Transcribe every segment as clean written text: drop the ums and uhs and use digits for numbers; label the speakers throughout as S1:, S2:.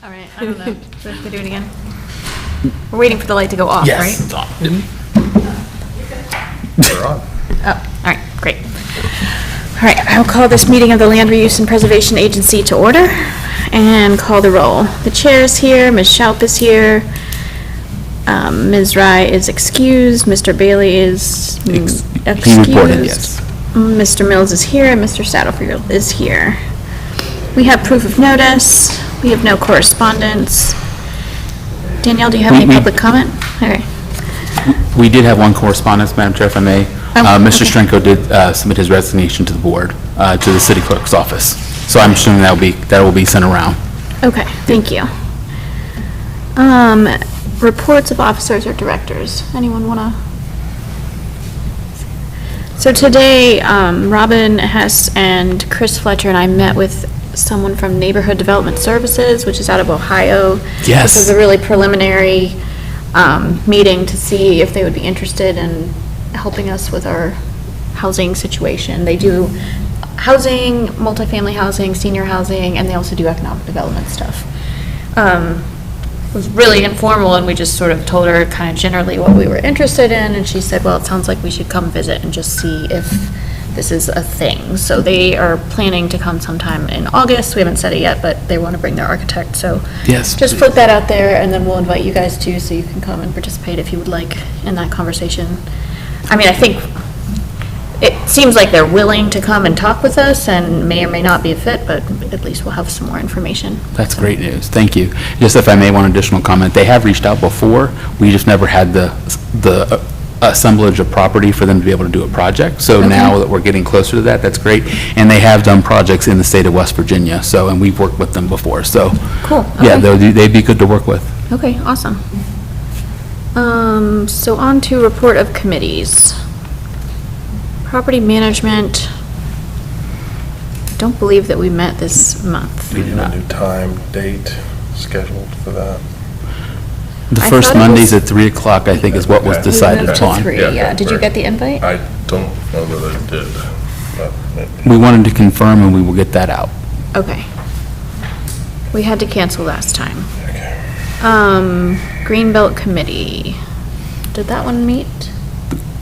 S1: All right, I don't know. Do we have to do it again? We're waiting for the light to go off,
S2: Yes,
S1: right?
S2: it's on.
S3: They're on.
S1: Oh, all right, great. All right, I'll call this meeting of the Land Reuse and Preservation Agency to order and call the roll. The chair is here, Ms. Schaup is here, Ms. Rye is excused, Mr. Bailey is excused.
S2: He reported, yes.
S1: Mr. Mills is here, and Mr. Satterfield is here. We have proof of notice. We have no correspondence. Danielle, do you have any public comment? Okay.
S2: We did have one correspondence, Madam Chair, if I may. Mr.
S1: okay.
S2: Strenko did submit his resignation to the board, to the city clerk's office. So I'm assuming that will be sent around.
S1: Okay, thank you. Reports of officers or directors. Anyone want to? So today, Robin Hess and Chris Fletcher and I met with someone from Neighborhood Development Services, which is out of Ohio.
S2: Yes.
S1: This is a really preliminary meeting to see if they would be interested in helping us with our housing situation. They do housing, multifamily housing, senior housing, and they also do economic development stuff. It was really informal, and we just sort of told her kind of generally what we were interested in, and she said, well, it sounds like we should come visit and just see if this is a thing. So they are planning to come sometime in August. We haven't said it yet, but they want to bring their architect, so
S2: Yes,
S1: just
S2: please.
S1: put that out there, and then we'll invite you guys too, so you can come and participate if you would like in that conversation. I mean, I think it seems like they're willing to come and talk with us, and may or may not be a fit, but at least we'll have some more information.
S2: That's great news. Thank you. Just if I may, one additional comment. They have reached out before. We just never had the assemblage of property for them to be able to do a project. So now that we're getting closer to that, that's great. And they have done projects in the state of West Virginia. So, and we've worked with them before. So,
S1: Cool.
S2: yeah,
S1: Okay.
S2: they'd be good to work with.
S1: Okay, awesome. So on to report of committees. Property management, don't believe that we met this month.
S3: Do you have a new time, date scheduled for that?
S2: The
S1: I
S2: first
S1: thought it
S2: Mondays
S1: was-
S2: at 3 o'clock, I think, is what was
S3: Okay.
S2: decided
S1: We moved to
S2: upon.
S1: 3,
S3: Yeah,
S1: yeah. Did you
S3: right.
S1: get the invite?
S3: I don't know that I did, but maybe.
S2: We wanted to confirm, and we will get that out.
S1: Okay. We had to cancel last time.
S3: Okay.
S1: Greenbelt Committee, did that one meet?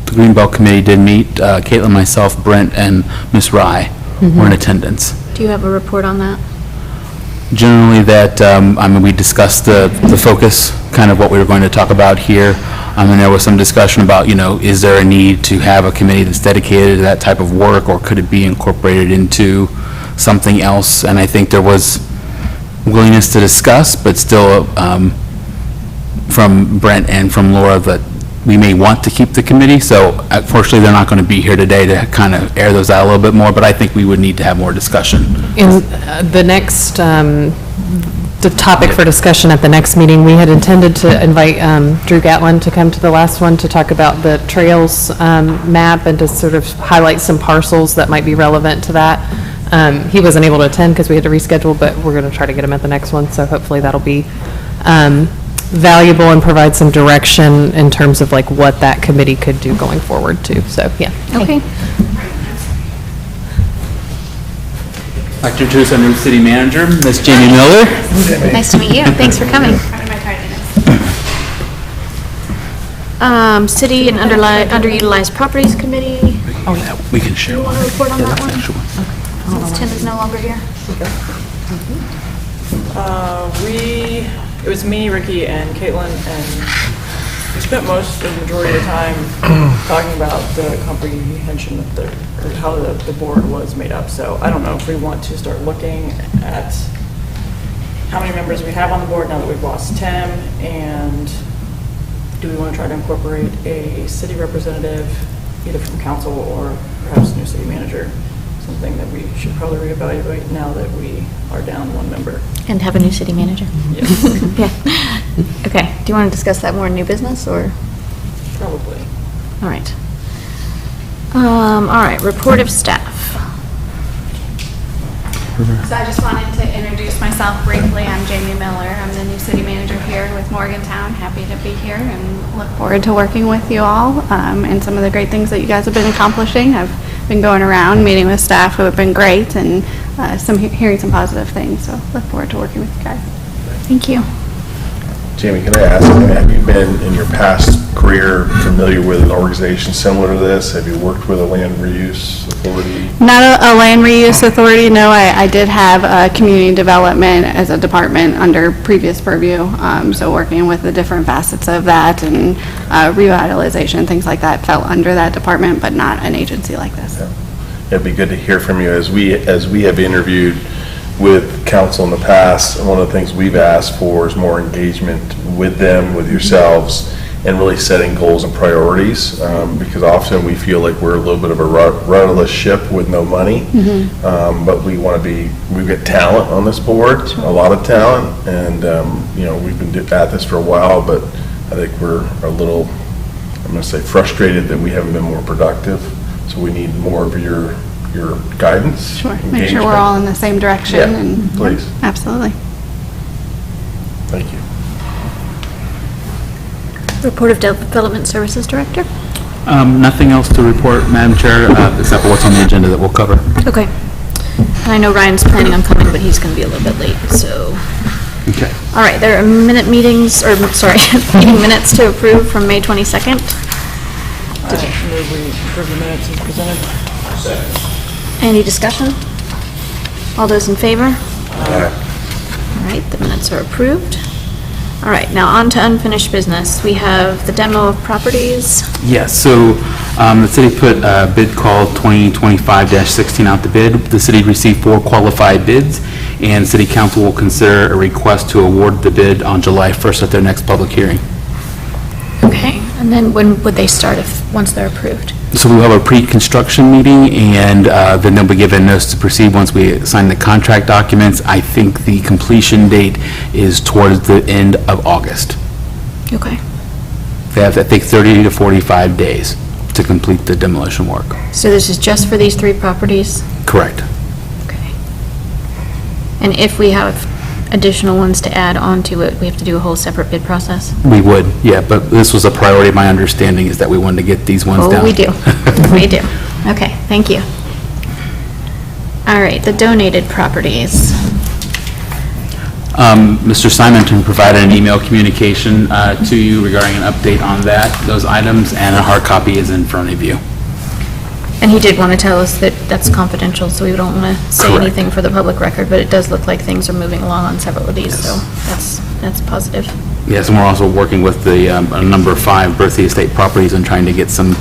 S2: The Greenbelt Committee did meet. Caitlin, myself, Brent, and Ms. Rye were in attendance.
S1: Do you have a report on that?
S2: Generally that, I mean, we discussed the focus, kind of what we were going to talk about here. And there was some discussion about, is there a need to have a committee that's dedicated to that type of work, or could it be incorporated into something else? And I think there was willingness to discuss, but still from Brent and from Laura that we may want to keep the committee. So unfortunately, they're not going to be here today to kind of air those out a little bit more, but I think we would need to have more discussion.
S4: In the next, the topic for discussion at the next meeting, we had intended to invite Drew Gatlin to come to the last one to talk about the trails map and to sort of highlight some parcels that might be relevant to that. He wasn't able to attend because we had to reschedule, but we're going to try to get him at the next one, so hopefully that'll be valuable and provide some direction in terms of like what that committee could do going forward too. So, yeah.
S1: Okay.
S2: I'd like to introduce our new city manager, Ms. Jamie Miller.
S1: Nice to meet you. Thanks for coming. City and Underutilized Properties Committee.
S2: Oh, yeah, we can share
S1: You
S2: one.
S1: want to report on that one?
S2: Sure.
S1: Since Tim is no longer here.
S5: It was me, Ricky, and Caitlin, and we spent the majority of the time talking about the comprehension of or how the board was made up. So I don't know if we want to start looking at how many members we have on the board now that we've lost Tim, and do we want to try to incorporate a city representative, either from council or perhaps a new city manager? Something that we should probably reevaluate now that we are down one member.
S1: And have a new city manager.
S5: Yes,
S1: Yeah. Okay. Do you want to discuss that more in new business, or?
S5: probably.
S1: All right. All right, report of staff.
S6: So I just wanted to introduce myself briefly. I'm Jamie Miller. I'm the new city manager here with Morgantown. Happy to be here and look forward to working with you all and some of the great things that you guys have been accomplishing. I've been going around meeting with staff who have been great and hearing some positive things. So look forward to working with you guys.
S1: Thank you.
S3: Jamie, can I ask, have you been in your past career familiar with an organization similar to this? Have you worked with a land reuse authority?
S6: Not a land reuse authority, no. I did have community development as a department under previous purview, so working with the different facets of that and revitalization, things like that fell under that department, but not an agency like this.
S3: It'd be good to hear from you. As we have interviewed with council in the past, one of the things we've asked for is more engagement with them, with yourselves, and really setting goals and priorities, because often we feel like we're a little bit of a rudderless ship with no money, but we want to be, we've got talent on this board, a lot of talent, and, we've been at this for a while, but I think we're a little, I'm going to say frustrated that we haven't been more productive, so we need more of your guidance.
S6: Sure, make sure
S3: engagement.
S6: we're all in the same direction.
S3: Yeah,
S6: And
S3: please.
S6: Absolutely.
S3: Thank you.
S1: Report of Development Services Director?
S2: Nothing else to report, Madam Chair, except for what's on the agenda that we'll cover.
S1: Okay. And I know Ryan's planning on coming, but he's going to be a little bit late, so.
S2: Okay.
S1: All right, there are meeting minutes to approve from May 22nd.
S5: I move we approve the minutes as presented.
S1: Any discussion? All those in favor?
S3: All
S1: All right, the minutes are approved. All right, now on to unfinished business. We have the demo of properties.
S2: Yes, so the city put bid call 2025-16 out to bid. The city received 4 qualified bids, and city council will consider a request to award the bid on July 1st at their next public hearing.
S1: Okay, and then when would they start once they're approved?
S2: So we'll have a pre-construction meeting, and then they'll be given notice to proceed once we sign the contract documents. I think the completion date is towards the end of August.
S1: Okay,
S2: They have, I think, 30 to 45 days to complete the demolition work.
S1: so this is just for these 3 properties?
S2: Correct.
S1: Okay. And if we have additional ones to add on to it, we have to do a whole separate bid process?
S2: We would, yeah, but this was a priority. My understanding is that we wanted to get these ones down.
S1: Oh, we do. We do. Okay, thank you. All right, the donated properties.
S2: Mr. Simonton provided an email communication to you regarding an update on those items, and a hard copy is in front of you.
S1: And he did want to tell us that that's confidential, so we don't want to say
S2: Correct.
S1: anything for the public record, but it does look like things are moving along on several of these, so that's positive.
S2: Yes, and we're also working with the number 5 Berthier Estate properties and trying to get some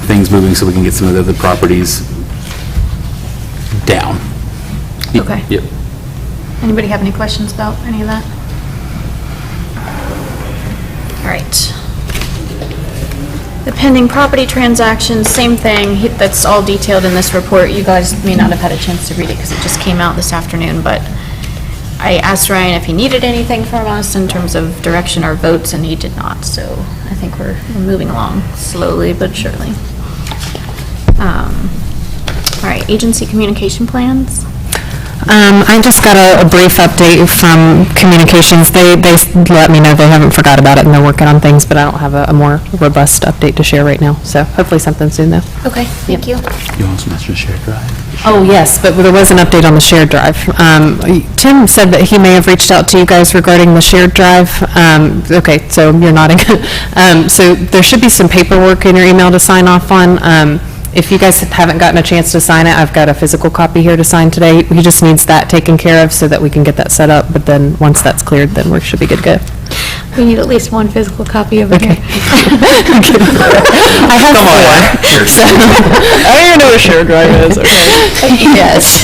S2: things moving so we can get some of the other properties down.
S1: Okay.
S2: Yep.
S1: Anybody have any questions about any of that? All right. The pending property transactions, same thing. That's all detailed in this report. You guys may not have had a chance to read it because it just came out this afternoon, but I asked Ryan if he needed anything from us in terms of direction or votes, and he did not. So I think we're moving along slowly but surely. All right, agency communication plans.
S4: I just got a brief update from communications. They let me know they haven't forgot about it and they're working on things, but I don't have a more robust update to share right now. So hopefully something soon, though.
S1: Okay, thank you.
S2: You also mentioned shared drive.
S4: Oh, yes, but there was an update on the shared drive. Tim said that he may have reached out to you guys regarding the shared drive. Okay, so you're nodding. So there should be some paperwork in your email to sign off on. If you guys haven't gotten a chance to sign it, I've got a physical copy here to sign today. He just needs that taken care of so that we can get that set up, but then once that's cleared, then we should be good to go.
S1: We need at least one physical copy of it.
S4: Okay. I have 4. So
S5: I don't even know what a shared drive is, okay.
S1: Yes.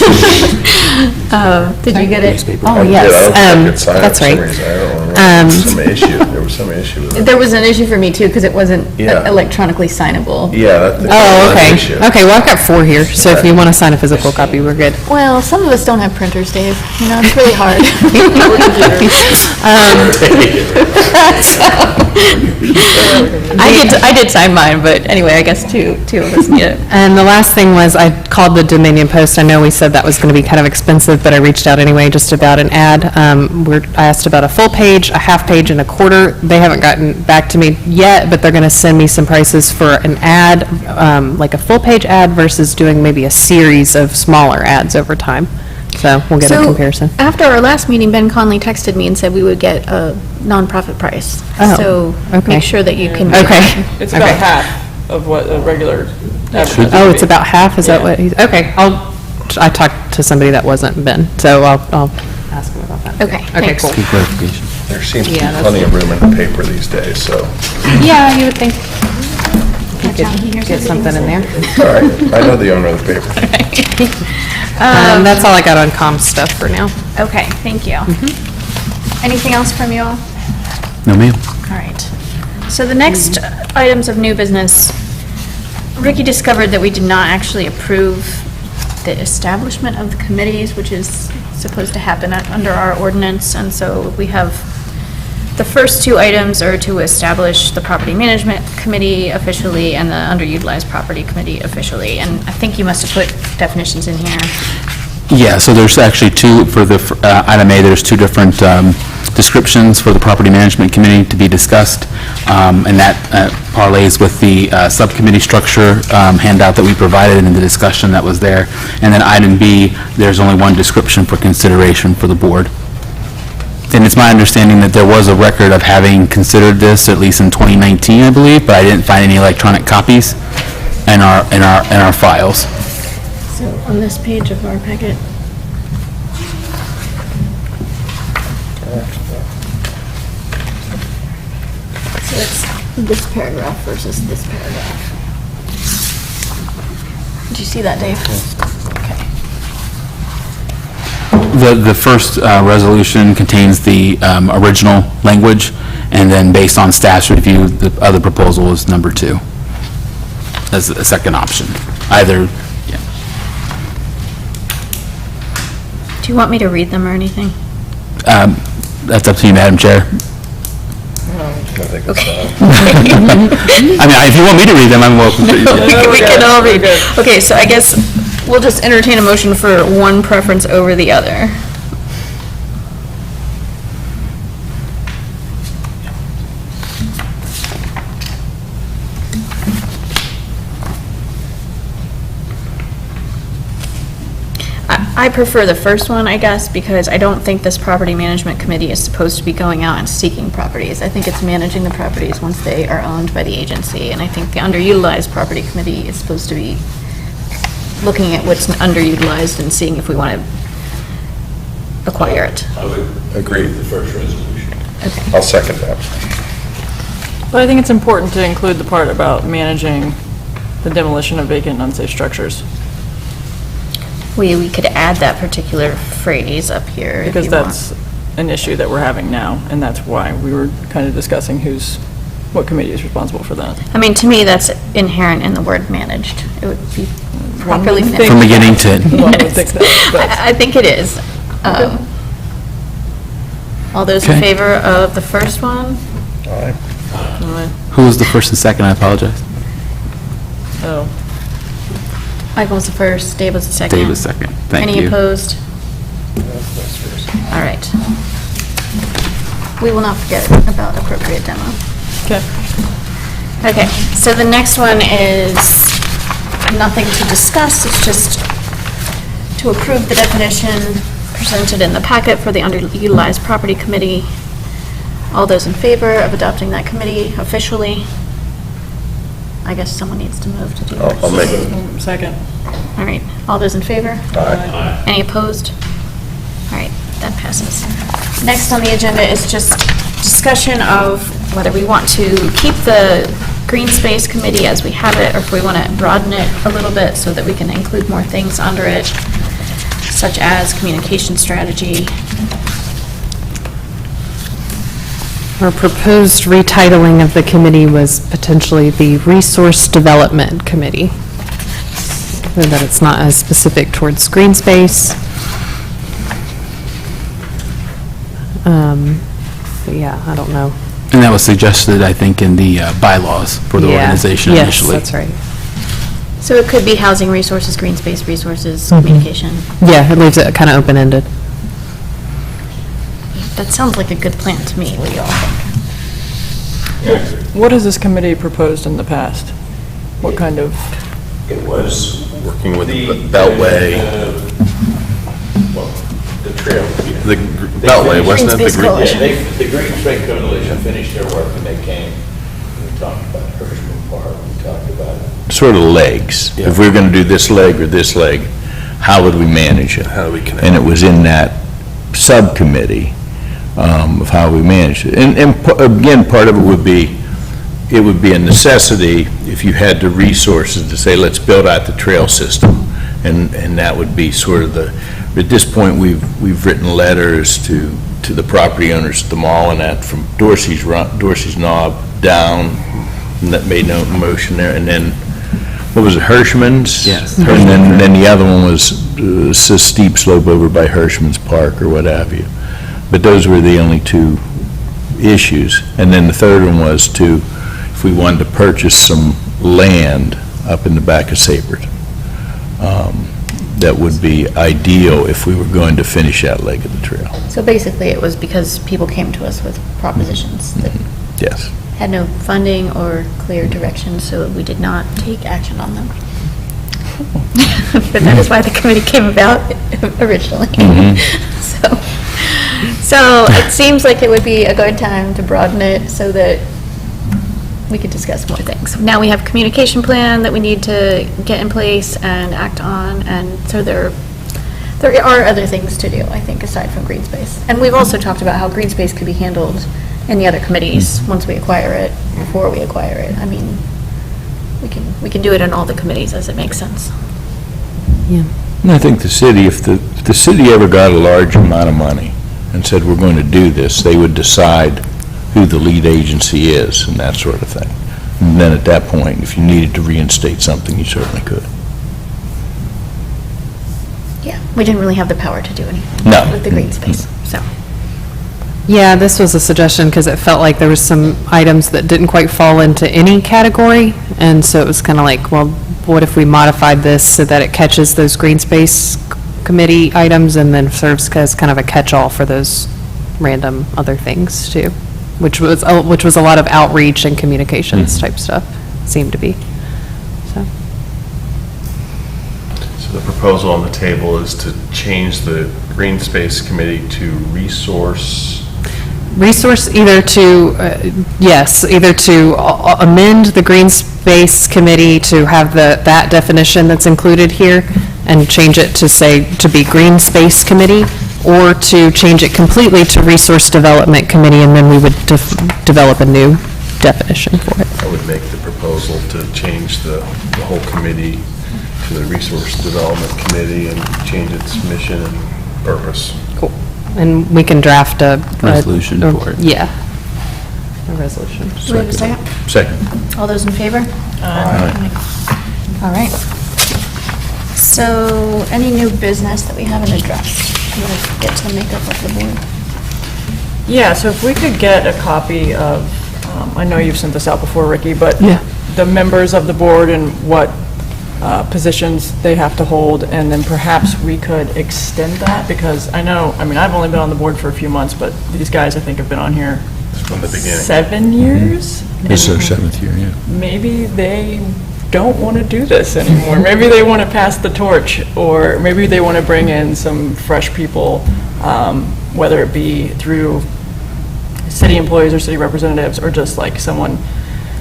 S1: Did you get it?
S4: Oh,
S3: Yeah,
S4: yes.
S3: I don't think I could sign it
S4: That's
S3: for some
S4: right.
S3: reason. I don't remember. There was some issue with it.
S1: There was an issue for me too, because it wasn't
S3: Yeah.
S1: electronically signable.
S3: Yeah, that's
S4: Oh,
S3: an
S4: okay.
S3: issue.
S4: Okay, well, I've got 4 here, so if you want to sign a physical copy, we're good.
S1: Well, some of us don't have printers, Dave. You know, it's really hard. I did sign mine, but anyway, I guess two of us need it.
S4: And the last thing was, I called the Dominion Post. I know we said that was going to be kind of expensive, but I reached out anyway just about an ad. I asked about a full page, a half page, and a quarter. They haven't gotten back to me yet, but they're going to send me some prices for an ad, like a full page ad versus doing maybe a series of smaller ads over time. So we'll get a
S1: So,
S4: comparison.
S1: after our last meeting, Ben Conley texted me and said we would get a nonprofit price.
S4: Oh,
S1: So
S4: okay.
S1: make sure that you can.
S4: Okay.
S5: It's about
S4: Okay.
S5: half of what a regular advertising would
S4: Oh, it's
S5: be.
S4: about half, is that
S5: Yeah.
S4: what he's, okay, I talked to somebody that wasn't Ben, so I'll ask him about that.
S1: Okay,
S4: Okay,
S1: thanks.
S4: cool.
S2: Good clarification.
S3: There seems to be
S4: Yeah, that's-
S3: plenty of room in the paper these days, so.
S4: Yeah, you would think you could get something in there.
S3: All right, I know the owner of the paper.
S4: That's all I got on comm stuff for now.
S1: Okay, thank you. Anything else from you all?
S2: No, ma'am.
S1: All right. So the next items of new business, Ricky discovered that we did not actually approve the establishment of the committees, which is supposed to happen under our ordinance, and so we have, the first two items are to establish the property management committee officially and the underutilized property committee officially, and I think you must have put definitions in here.
S2: Yeah, so there's actually two, for the item A, there's two different descriptions for the Property Management Committee to be discussed, and that parlays with the subcommittee structure handout that we provided in the discussion that was there. And then item B, there's only one description for consideration for the board. And it's my understanding that there was a record of having considered this, at least in 2019, I believe, but I didn't find any electronic copies in our files.
S1: So on this page of our packet. So it's this paragraph versus this paragraph. Did you see that, Dave? Okay.
S2: The first resolution contains the original language, and then based on staff's review, the other proposal is number 2 as a second option. Either, yeah.
S1: Do you want me to read them or anything?
S2: That's up to you, Madam Chair.
S3: I think it's,
S2: I mean, if you want me to read them, I'm welcome to.
S1: We can all read. Okay, so I guess we'll just entertain a motion for one preference over the other. I prefer the first one, I guess, because I don't think this property management committee is supposed to be going out and seeking properties. I think it's managing the properties once they are owned by the agency, and I think the underutilized property committee is supposed to be looking at what's underutilized and seeing if we want to acquire it.
S7: I would agree with the first resolution.
S1: Okay.
S3: I'll second that.
S5: But I think it's important to include the part about managing the demolition of vacant and unsafe structures,
S1: We could add that particular phrase up here if
S5: because
S1: you want.
S5: that's an issue that we're having now, and that's why we were kind of discussing what committee is responsible for that.
S1: I mean, to me, that's inherent in the word managed. It would be properly
S5: would
S1: managed.
S5: think
S2: From beginning to end.
S5: One would think that, but-
S1: I think it is. All those in
S2: Okay.
S1: favor of the first one?
S3: All right.
S2: Who was the first and second? I apologize.
S5: Oh,
S1: Michael was the first, Dave was the second.
S2: Dave was second. Thank you.
S1: Any opposed? All right. We will not forget about appropriate demo.
S5: okay.
S1: Okay, so the next one is nothing to discuss, it's just to approve the definition presented in the packet for the underutilized property committee. All those in favor of adopting that committee officially? I guess someone needs to move to do that.
S3: I'll make,
S5: Second.
S1: All right, all those in favor?
S3: aye.
S1: Any opposed? All right, that passes. Next on the agenda is just discussion of whether we want to keep the Green Space Committee as we have it, or if we want to broaden it a little bit so that we can include more things under it, such as communication strategy.
S4: Our proposed retitling of the committee was potentially the Resource Development Committee, so that it's not as specific towards green space. But yeah, I don't know.
S2: And that was suggested, I think, in the bylaws for the
S4: Yeah.
S2: organization initially.
S4: Yes, that's right.
S1: So it could be housing resources, green space resources, communication.
S4: Yeah, it leaves it kind of open-ended.
S1: That sounds like a good plan to me. What do you all think?
S5: What has this committee proposed in the past? What kind of,
S7: It was
S3: Working with the
S7: the
S3: Beltway.
S7: Well,
S3: the Beltway, wasn't it?
S1: Green Space
S3: The green-
S1: Coalition.
S7: Yeah, the Green Space Coalition finished their work and they came. We talked about Hirschman Park, we talked about sort of legs. If we were going to do this leg or this leg, how would we manage it?
S3: How do we connect?
S7: And it was in that subcommittee of how we manage it. And again, part of it would be a necessity if you had the resources to say, let's build out the trail system. And that would be sort of at this point, we've written letters to the property owners at the mall and that from Dorsey's Knob down, and that made no motion there. And then, what was it, Hirschman's?
S2: Yes.
S7: And then the other one was a steep slope over by Hirschman's Park or what have you. But those were the only two issues. And then the third one was if we wanted to purchase some land up in the back of Saybert. That would be ideal if we were going to finish that leg of the trail.
S1: So basically, it was because people came to us with propositions that
S7: Yes.
S1: had no funding or clear direction, so we did not take action on them. But that is why the committee came about originally. So it seems like it would be a good time to broaden it so that we could discuss more things. Now we have a communication plan that we need to get in place and act on, and so there are other things to do, I think, aside from green space. And we've also talked about how green space could be handled in the other committees once we acquire it, before we acquire it. I mean, we can do it in all the committees as it makes sense.
S4: Yeah.
S7: And I think the city, if the city ever got a large amount of money and said, we're going to do this, they would decide who the lead agency is and that sort of thing. And then at that point, if you needed to reinstate something, you certainly could.
S1: Yeah, we didn't really have the power to do anything
S7: No.
S1: with the green space, so.
S4: Yeah, this was a suggestion because it felt like there was some items that didn't quite fall into any category. And so it was kind of like, well, what if we modified this so that it catches those green space committee items and then serves as kind of a catch-all for those random other things too, which was a lot of outreach and communications type stuff, seemed to be, so.
S3: So the proposal on the table is to change the Green Space Committee to Resource.
S4: Either to amend the green space committee to have that definition that's included here and change it to say, to be green space committee, or to change it completely to resource development committee, and then we would develop a new definition for it.
S3: I would make the proposal to change the whole committee to the Resource Development Committee and change its mission and purpose.
S4: Cool. And we can draft a
S2: Resolution for it.
S4: Yeah. A resolution.
S1: Do we have a second?
S7: Second.
S1: All those in favor? All right. So, any new business that we haven't addressed? You want to get to the makeup of the board?
S5: Yeah, so if we could get a copy of, I know you've sent this out before, Ricky, but the members of the board and what positions they have to hold, and then perhaps we could extend that, because I've only been on the board for a few months, but these guys, I think, have been on here
S3: From the beginning.
S5: 7 years?
S7: This is our seventh year, yeah.
S5: Maybe they don't want to do this anymore. Maybe they want to pass the torch, or maybe they want to bring in some fresh people, whether it be through city employees or city representatives, or just like someone,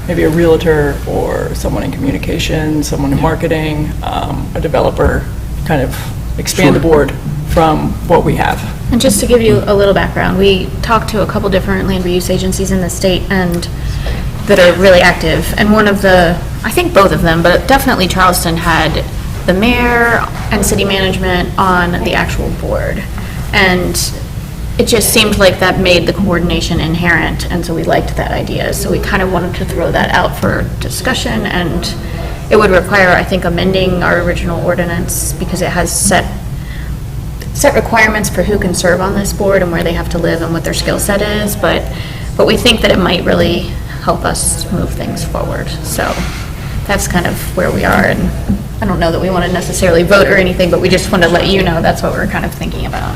S5: maybe a realtor or someone in communications, someone in marketing, a developer, kind of expand the board from what we have.
S1: And just to give you a little background, we talked to a couple different land reuse agencies in the state and that are really active. And one of the, I think both of them, but definitely Charleston, had the mayor and city management on the actual board. And it just seemed like that made the coordination inherent, and so we liked that idea. So we kind of wanted to throw that out for discussion, and it would require, I think, amending our original ordinance because it has set requirements for who can serve on this board and where they have to live and what their skill set is, but we think that it might really help us move things forward. So that's kind of where we are, and I don't know that we want to necessarily vote or anything, but we just want to let you know that's what we're kind of thinking about.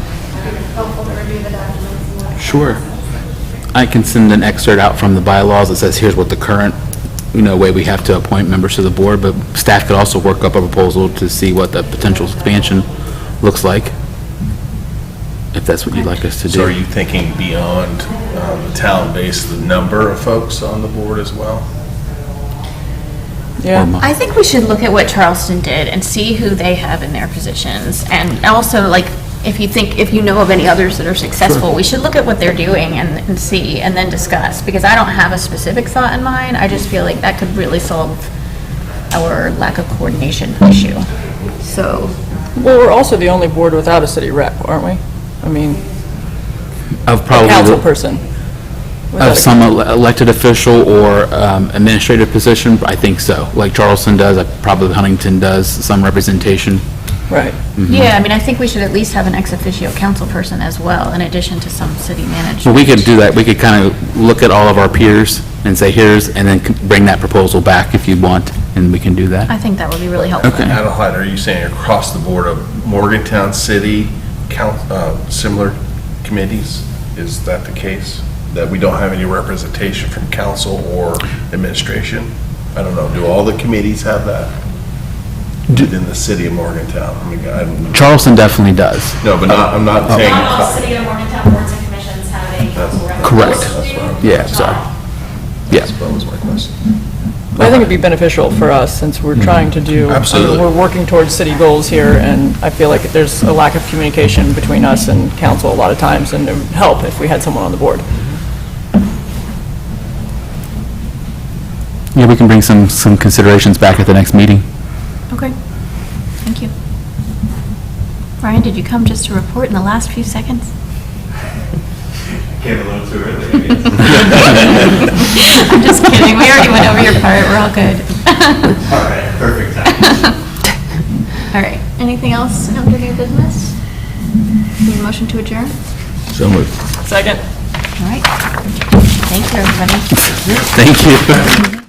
S6: Helpful to review the documents.
S2: Sure. I can send an excerpt out from the bylaws that says, here's what the current, way we have to appoint members to the board, but staff could also work up a proposal to see what the potential expansion looks like. if that's what you'd like us to do.
S3: So are you thinking beyond the town base, the number of folks on the board as well?
S5: Yeah.
S1: I think we should look at what Charleston did and see who they have in their positions. And also, like, if you know of any others that are successful, we should look at what they're doing and see, and then discuss. Because I don't have a specific thought in mind, I just feel like that could really solve our lack of coordination issue. So,
S5: Well, we're also the only board without a city rep, aren't we? I mean,
S2: Of
S5: a
S2: probably.
S5: council person. without
S2: Of
S5: a-
S2: some elected official or administrative position, I think so. Like Charleston does, probably Huntington does, some representation.
S5: Right.
S1: yeah, I mean, I think we should at least have an ex officio council person as well, in addition to some city manager.
S2: Well, we could do that. We could kind of look at all of our peers and say, here's, and then bring that proposal back if you want, and we can do that.
S1: I think that would be really helpful.
S2: Okay.
S3: Adelheid, are you saying across the board of Morgantown City, similar committees? Is that the case? That we don't have any representation from council or administration? I don't know. Do all the committees have that within the city of Morgantown? I mean, I don't know.
S2: Charleston definitely does.
S3: No, but I'm not saying.
S6: Not all city of Morgantown boards and commissions have a council rep.
S2: Correct.
S6: Most do.
S2: Yeah, sorry. Yeah.
S3: That was my question.
S5: But I think it'd be beneficial for us, since we're trying to do.
S3: Absolutely.
S5: We're working towards city goals here, and I feel like there's a lack of communication between us and council a lot of times, and it would help if we had someone on the board.
S2: Yeah, we can bring some considerations back at the next meeting.
S1: Okay, thank you. Ryan, did you come just to report in the last few seconds?
S8: Came a little too early.
S1: I'm just kidding, we already went over your part, we're all good.
S8: All right, perfect time.
S1: All right, anything else under new business? Need a motion to adjourn?
S7: So moved.
S5: Second?
S1: All right, thank you, everybody.
S2: Thank you.